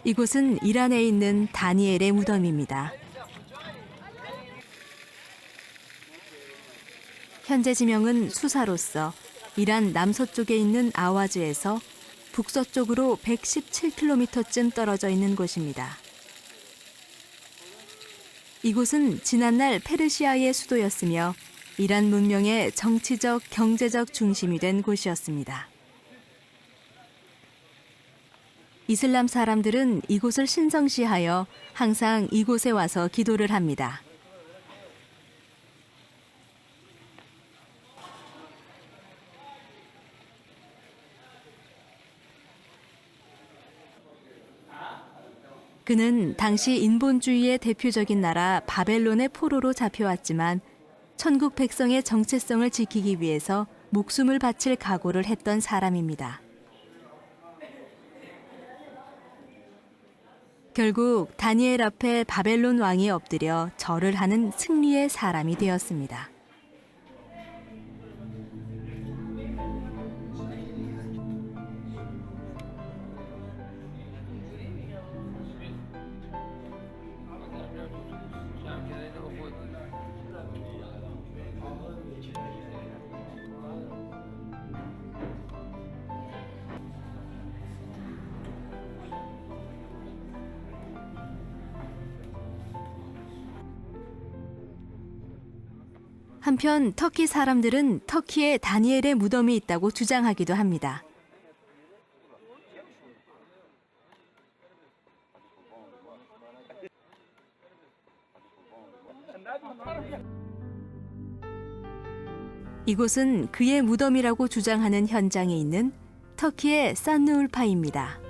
이곳은 이란에 있는 다니엘의 무덤입니다. 현재 지명은 수사로서 이란 남서쪽에 있는 아와즈에서 북서쪽으로 117km쯤 떨어져 있는 곳입니다. 이곳은 지난날 페르시아의 수도였으며 이란 문명의 정치적, 경제적 중심이 된 곳이었습니다. 이슬람 사람들은 이곳을 신성시하여 항상 이곳에 와서 기도를 합니다. 그는 당시 인본주의의 대표적인 나라 바벨론의 포로로 잡혀왔지만 천국 백성의 정체성을 지키기 위해서 목숨을 바칠 각오를 했던 사람입니다. 결국 다니엘 앞에 바벨론 왕이 엎드려 절을 하는 승리의 사람이 되었습니다. 한편 터키 사람들은 터키에 다니엘의 무덤이 있다고 주장하기도 합니다. 이곳은 그의 무덤이라고 주장하는 현장에 있는 터키의 산누울파입니다.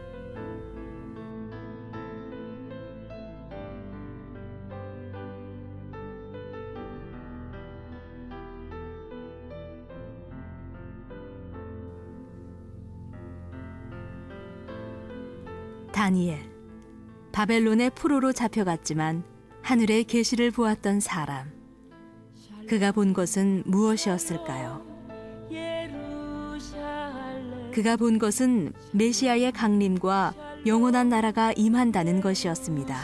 다니엘, 바벨론의 포로로 잡혀갔지만 하늘의 계시를 보았던 사람. 그가 본 것은 무엇이었을까요? 그가 본 것은 메시아의 강림과 영원한 나라가 임한다는 것이었습니다.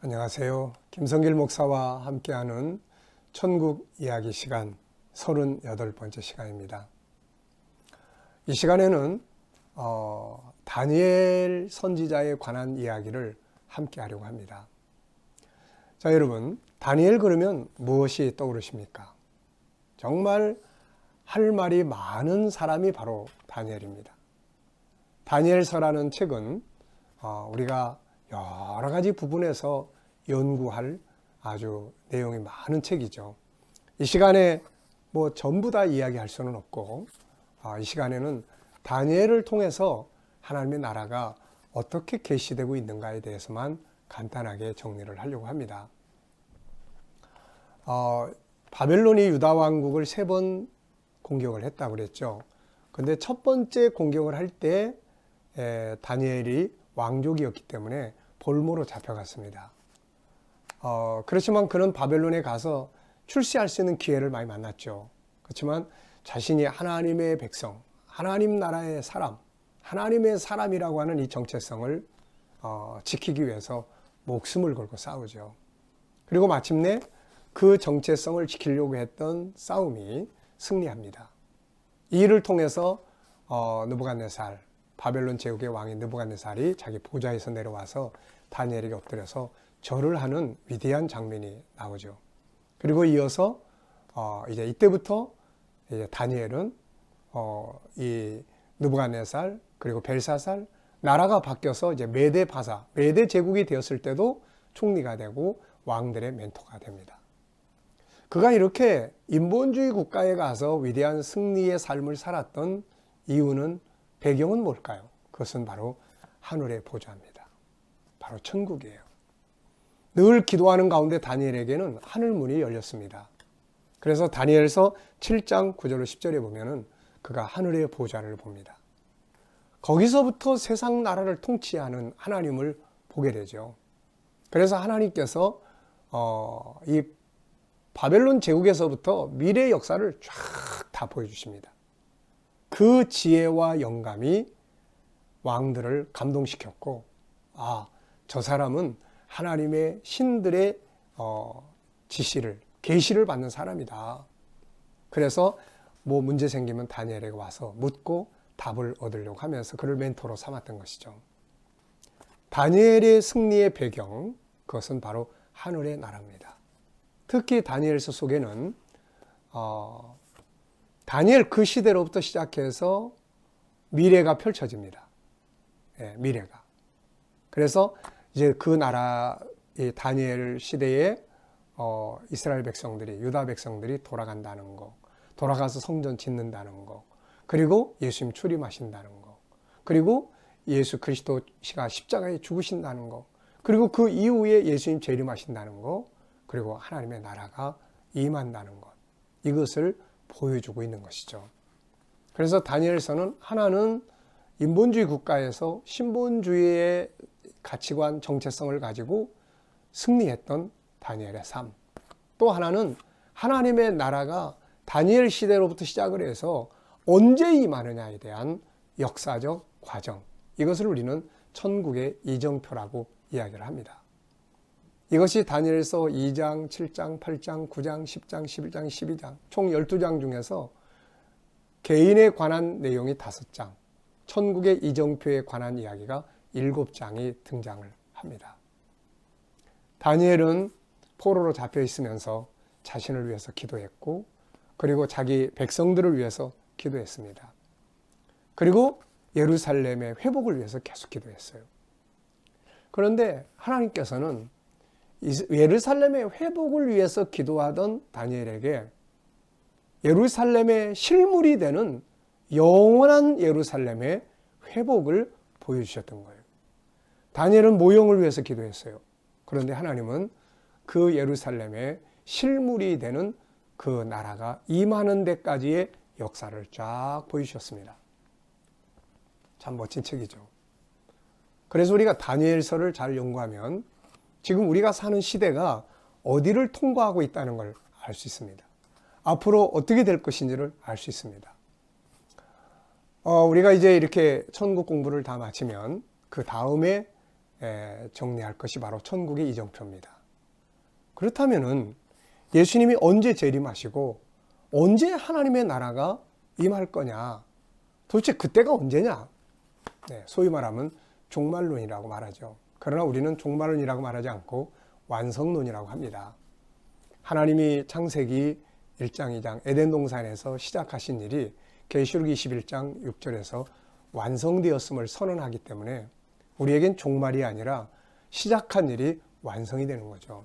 안녕하세요. 김성길 목사와 함께하는 천국 이야기 시간 38번째 시간입니다. 이 시간에는 다니엘 선지자에 관한 이야기를 함께 하려고 합니다. 자, 여러분, 다니엘 그러면 무엇이 떠오르십니까? 정말 할 말이 많은 사람이 바로 다니엘입니다. 다니엘서라는 책은 우리가 여러 가지 부분에서 연구할 아주 내용이 많은 책이죠. 이 시간에 전부 다 이야기할 수는 없고, 이 시간에는 다니엘을 통해서 하나님의 나라가 어떻게 계시되고 있는가에 대해서만 간단하게 정리를 하려고 합니다. 바벨론이 유다 왕국을 3번 공격을 했다고 그랬죠. 근데 첫 번째 공격을 할 때 다니엘이 왕족이었기 때문에 볼모로 잡혀갔습니다. 그렇지만 그는 바벨론에 가서 출세할 수 있는 기회를 많이 만났죠. 그렇지만 자신이 하나님의 백성, 하나님 나라의 사람, 하나님의 사람이라고 하는 이 정체성을 지키기 위해서 목숨을 걸고 싸우죠. 그리고 마침내 그 정체성을 지키려고 했던 싸움이 승리합니다. 이 일을 통해서 느부갓네살, 바벨론 제국의 왕인 느부갓네살이 자기 보좌에서 내려와서 다니엘에게 엎드려서 절을 하는 위대한 장면이 나오죠. 그리고 이어서 이제 이때부터 이제 다니엘은 이 느부갓네살 그리고 벨사살 나라가 바뀌어서 이제 메데 바사, 메데 제국이 되었을 때도 총리가 되고 왕들의 멘토가 됩니다. 그가 이렇게 인본주의 국가에 가서 위대한 승리의 삶을 살았던 이유는, 배경은 뭘까요? 그것은 바로 하늘의 보좌입니다. 바로 천국이에요. 늘 기도하는 가운데 다니엘에게는 하늘 문이 열렸습니다. 그래서 다니엘서 7장 9절로 10절에 보면은 그가 하늘의 보좌를 봅니다. 거기서부터 세상 나라를 통치하는 하나님을 보게 되죠. 그래서 하나님께서 이 바벨론 제국에서부터 미래의 역사를 쫙 다 보여주십니다. 그 지혜와 영감이 왕들을 감동시켰고, 아, 저 사람은 하나님의 신들의 지시를, 계시를 받는 사람이다. 그래서 뭐 문제 생기면 다니엘에게 와서 묻고 답을 얻으려고 하면서 그를 멘토로 삼았던 것이죠. 다니엘의 승리의 배경, 그것은 바로 하늘의 나라입니다. 특히 다니엘서 속에는 다니엘 그 시대로부터 시작해서 미래가 펼쳐집니다. 예, 미래가. 그래서 이제 그 나라, 이 다니엘 시대에 이스라엘 백성들이, 유다 백성들이 돌아간다는 거, 돌아가서 성전 짓는다는 거, 그리고 예수님 출임하신다는 거, 그리고 예수 그리스도가 십자가에 죽으신다는 거, 그리고 그 이후에 예수님 재림하신다는 거, 그리고 하나님의 나라가 임한다는 것, 이것을 보여주고 있는 것이죠. 그래서 다니엘서는 하나는 인본주의 국가에서 신본주의의 가치관, 정체성을 가지고 승리했던 다니엘의 삶, 또 하나는 하나님의 나라가 다니엘 시대로부터 시작을 해서 언제 임하느냐에 대한 역사적 과정, 이것을 우리는 천국의 이정표라고 이야기를 합니다. 이것이 다니엘서 2장, 7장, 8장, 9장, 10장, 11장, 12장 총 12장 중에서 개인에 관한 내용이 5장, 천국의 이정표에 관한 이야기가 7장이 등장을 합니다. 다니엘은 포로로 잡혀 있으면서 자신을 위해서 기도했고, 그리고 자기 백성들을 위해서 기도했습니다. 그리고 예루살렘의 회복을 위해서 계속 기도했어요. 그런데 하나님께서는 예루살렘의 회복을 위해서 기도하던 다니엘에게 예루살렘의 실물이 되는 영원한 예루살렘의 회복을 보여주셨던 거예요. 다니엘은 모형을 위해서 기도했어요. 그런데 하나님은 그 예루살렘의 실물이 되는 그 나라가 임하는 데까지의 역사를 쫙 보여주셨습니다. 참 멋진 책이죠. 그래서 우리가 다니엘서를 잘 연구하면 지금 우리가 사는 시대가 어디를 통과하고 있다는 걸 알 수 있습니다. 앞으로 어떻게 될 것인지를 알 수 있습니다. 우리가 이제 이렇게 천국 공부를 다 마치면 그 다음에 정리할 것이 바로 천국의 이정표입니다. 그렇다면은 예수님이 언제 재림하시고 언제 하나님의 나라가 임할 거냐? 도대체 그때가 언제냐? 소위 말하면 종말론이라고 말하죠. 그러나 우리는 종말론이라고 말하지 않고 완성론이라고 합니다. 하나님이 창세기 1장, 2장 에덴 동산에서 시작하신 일이 계시록 21장 6절에서 완성되었음을 선언하기 때문에 우리에겐 종말이 아니라 시작한 일이 완성이 되는 거죠.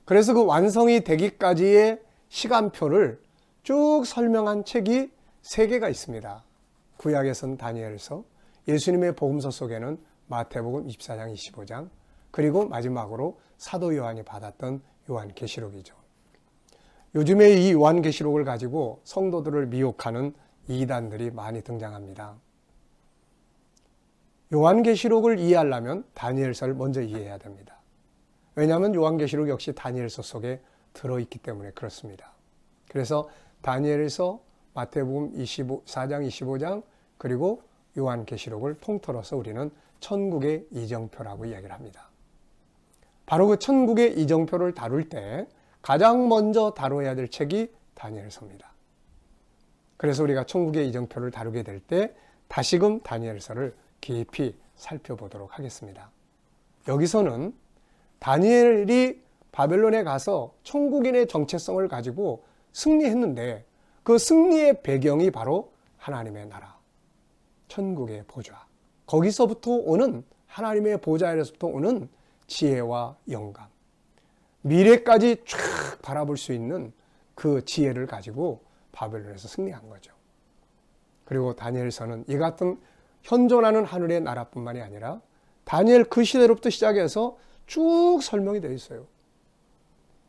그래서 그 완성이 되기까지의 시간표를 쭉 설명한 책이 3개가 있습니다. 구약에서는 다니엘서, 예수님의 복음서 속에는 마태복음 24장, 25장, 그리고 마지막으로 사도 요한이 받았던 요한계시록이죠. 요즘에 이 요한계시록을 가지고 성도들을 미혹하는 이단들이 많이 등장합니다. 요한계시록을 이해하려면 다니엘서를 먼저 이해해야 됩니다. 왜냐하면 요한계시록 역시 다니엘서 속에 들어있기 때문에 그렇습니다. 그래서 다니엘서, 마태복음 24장, 25장, 그리고 요한계시록을 통틀어서 우리는 천국의 이정표라고 이야기를 합니다. 바로 그 천국의 이정표를 다룰 때 가장 먼저 다뤄야 될 책이 다니엘서입니다. 그래서 우리가 천국의 이정표를 다루게 될 때 다시금 다니엘서를 깊이 살펴보도록 하겠습니다. 여기서는 다니엘이 바벨론에 가서 천국인의 정체성을 가지고 승리했는데 그 승리의 배경이 바로 하나님의 나라, 천국의 보좌, 거기서부터 오는 하나님의 보좌에서부터 오는 지혜와 영감, 미래까지 쫙 바라볼 수 있는 그 지혜를 가지고 바벨론에서 승리한 거죠. 그리고 다니엘서는 이 같은 현존하는 하늘의 나라뿐만이 아니라 다니엘 그 시대로부터 시작해서 쭉 설명이 되어 있어요.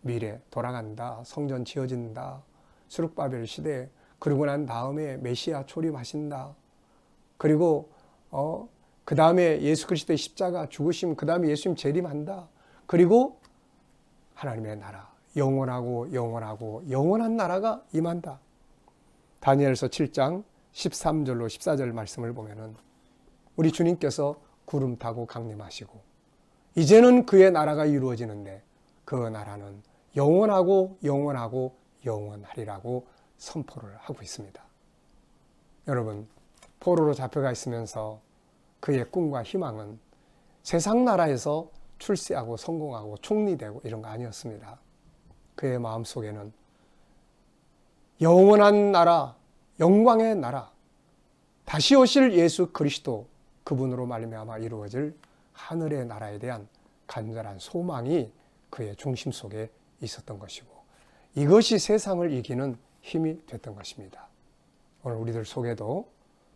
미래 돌아간다, 성전 지어진다, 수룹바벨 시대, 그러고 난 다음에 메시아 초림하신다. 그리고 그 다음에 예수 그리스도의 십자가 죽으심, 그 다음에 예수님 재림한다. 그리고 하나님의 나라, 영원하고 영원하고 영원한 나라가 임한다. 다니엘서 7장 13절로 14절 말씀을 보면은 우리 주님께서 구름 타고 강림하시고 이제는 그의 나라가 이루어지는데 그 나라는 영원하고 영원하고 영원하리라고 선포를 하고 있습니다. 여러분, 포로로 잡혀가 있으면서 그의 꿈과 희망은 세상 나라에서 출세하고 성공하고 총리되고 이런 거 아니었습니다. 그의 마음속에는 영원한 나라, 영광의 나라, 다시 오실 예수 그리스도 그분으로 말미암아 이루어질 하늘의 나라에 대한 간절한 소망이 그의 중심 속에 있었던 것이고 이것이 세상을 이기는 힘이 됐던 것입니다. 오늘 우리들 속에도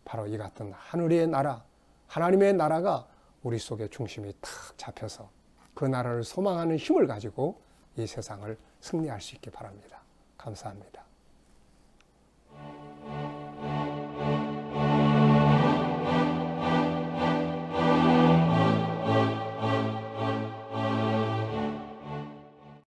바로 이 같은 하늘의 나라, 하나님의 나라가 우리 속에 중심이 탁 잡혀서 그 나라를 소망하는 힘을 가지고 이 세상을 승리할 수 있기 바랍니다. 감사합니다.